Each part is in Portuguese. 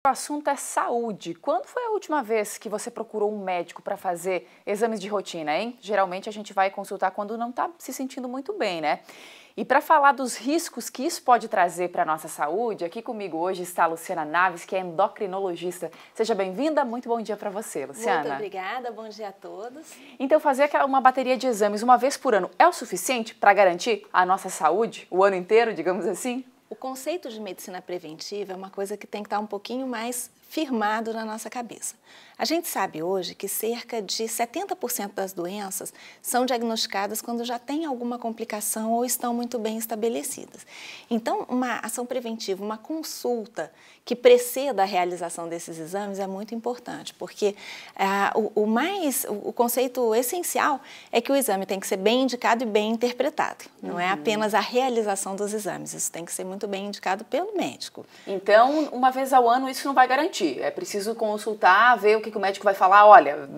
O assunto é saúde. Quando foi a última vez que você procurou um médico para fazer exames de rotina, hein? Geralmente a gente vai consultar quando não está se sentindo muito bem, né? E para falar dos riscos que isso pode trazer para a nossa saúde, aqui comigo hoje está a Luciana Naves, que é endocrinologista. Seja bem-vinda, muito bom dia para você, Luciana. Muito obrigada, bom dia a todos. Então, fazer uma bateria de exames uma vez por ano é o suficiente para garantir a nossa saúde o ano inteiro, digamos assim? O conceito de medicina preventiva é uma coisa que tem que estar um pouquinho mais firmado na nossa cabeça. A gente sabe hoje que cerca de 70% das doenças são diagnosticadas quando já tem alguma complicação ou estão muito bem estabelecidas. Então, uma ação preventiva, uma consulta que preceda a realização desses exames é muito importante, porque o conceito essencial é que o exame tem que ser bem indicado e bem interpretado. Não é apenas a realização dos exames, isso tem que ser muito bem indicado pelo médico. Então, uma vez ao ano isso não vai garantir. É preciso consultar, ver o que o médico vai falar. Olha,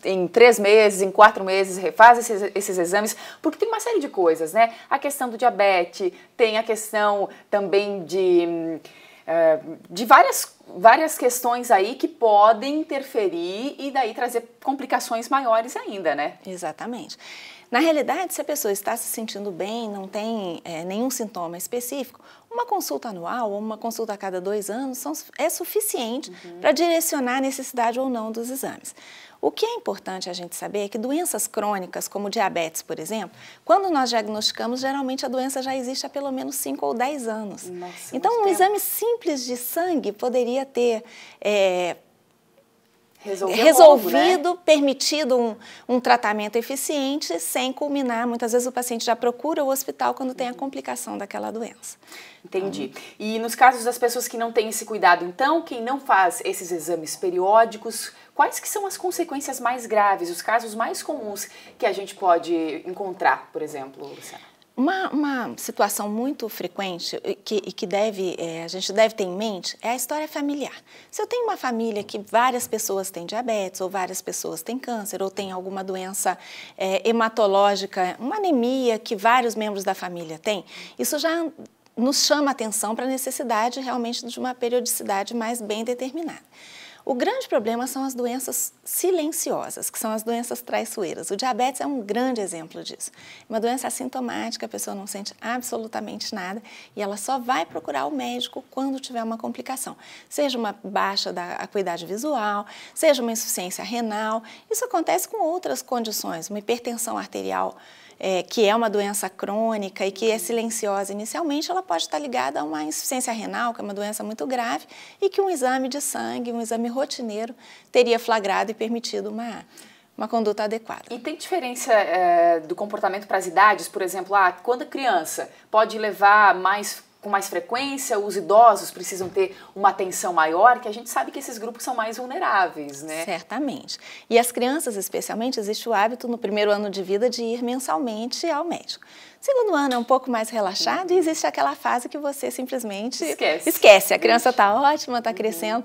em 3 meses, em 4 meses, refaz esses exames, porque tem uma série de coisas, né? A questão do diabetes, tem a questão também de várias questões aí que podem interferir e daí trazer complicações maiores ainda, né? Exatamente. Na realidade, se a pessoa está se sentindo bem, não tem nenhum sintoma específico, uma consulta anual ou uma consulta a cada 2 anos é suficiente para direcionar a necessidade ou não dos exames. O que é importante a gente saber é que doenças crônicas, como diabetes, por exemplo, quando nós diagnosticamos, geralmente a doença já existe há pelo menos 5 ou 10 anos. Nossa, então, um exame simples de sangue poderia ter resolvido, logo, né? Permitido um tratamento eficiente sem culminar. Muitas vezes o paciente já procura o hospital quando tem a complicação daquela doença. Entendi. E nos casos das pessoas que não têm esse cuidado, então, quem não faz esses exames periódicos, quais que são as consequências mais graves, os casos mais comuns que a gente pode encontrar, por exemplo, Luciana? Uma situação muito frequente e que a gente deve ter em mente é a história familiar. Se eu tenho uma família que várias pessoas têm diabetes, ou várias pessoas têm câncer, ou têm alguma doença hematológica, uma anemia que vários membros da família têm, isso já nos chama a atenção para a necessidade realmente de uma periodicidade mais bem determinada. O grande problema são as doenças silenciosas, que são as doenças traiçoeiras. O diabetes é um grande exemplo disso. Uma doença assintomática, a pessoa não sente absolutamente nada e ela só vai procurar o médico quando tiver uma complicação. Seja uma baixa da acuidade visual, seja uma insuficiência renal. Isso acontece com outras condições, uma hipertensão arterial, que é uma doença crônica e que é silenciosa inicialmente, ela pode estar ligada a uma insuficiência renal, que é uma doença muito grave, e que um exame de sangue, um exame rotineiro, teria flagrado e permitido uma conduta adequada. E tem diferença do comportamento para as idades? Por exemplo, quando a criança pode levar com mais frequência, os idosos precisam ter uma atenção maior, que a gente sabe que esses grupos são mais vulneráveis, né? Certamente. E as crianças, especialmente, existe o hábito no primeiro ano de vida de ir mensalmente ao médico. Segundo ano é um pouco mais relaxado e existe aquela fase que você simplesmente esquece. A criança está ótima, está crescendo.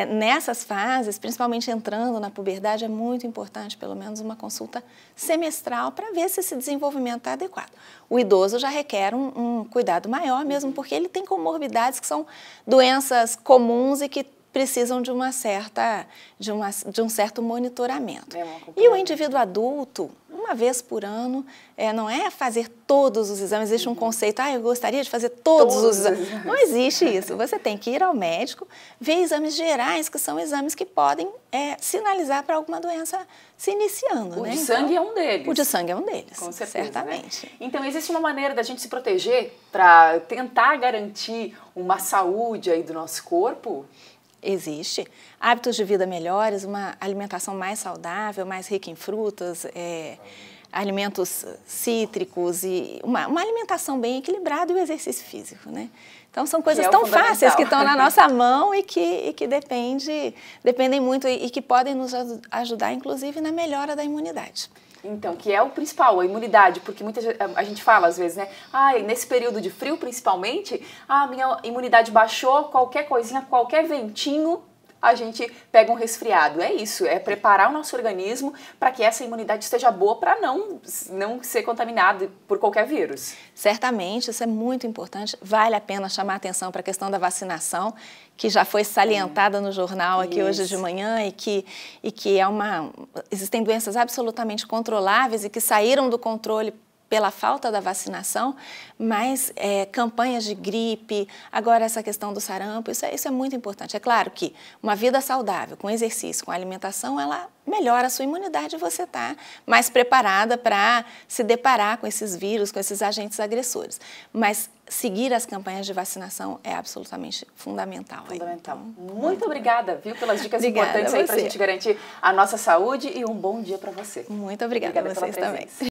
Nessas fases, principalmente entrando na puberdade, é muito importante, pelo menos, uma consulta semestral para ver se esse desenvolvimento está adequado. O idoso já requer um cuidado maior, mesmo porque ele tem comorbidades que são doenças comuns e que precisam de um certo monitoramento. E o indivíduo adulto, uma vez por ano, não é fazer todos os exames. Existe um conceito, eu gostaria de fazer todos os exames. Não existe isso. Você tem que ir ao médico, ver exames gerais, que são exames que podem sinalizar para alguma doença se iniciando. O de sangue é um deles. O de sangue é um deles, com certeza, certamente. Né? Então, existe uma maneira da gente se proteger para tentar garantir uma saúde aí do nosso corpo? Existe. Hábitos de vida melhores, uma alimentação mais saudável, mais rica em frutas, alimentos cítricos e uma alimentação bem equilibrada e o exercício físico, né? Então, são coisas tão fáceis que estão na nossa mão e que dependem muito e que podem nos ajudar, inclusive, na melhora da imunidade. Então, que é o principal, a imunidade, porque a gente fala às vezes, né? Nesse período de frio, principalmente, a minha imunidade baixou, qualquer coisinha, qualquer ventinho, a gente pega um resfriado. É isso, é preparar o nosso organismo para que essa imunidade esteja boa para não ser contaminado por qualquer vírus. Certamente, isso é muito importante. Vale a pena chamar a atenção para a questão da vacinação, que já foi salientada no jornal aqui hoje de manhã e que existem doenças absolutamente controláveis e que saíram do controle pela falta da vacinação, mas campanhas de gripe, agora essa questão do sarampo, isso é muito importante. É claro que uma vida saudável, com exercício, com alimentação, ela melhora a sua imunidade e você está mais preparada para se deparar com esses vírus, com esses agentes agressores. Mas seguir as campanhas de vacinação é absolutamente fundamental. Fundamental. Então, muito obrigada, viu, pelas dicas importantes aí para a gente garantir a nossa saúde e um bom dia para você. Muito obrigada a vocês também.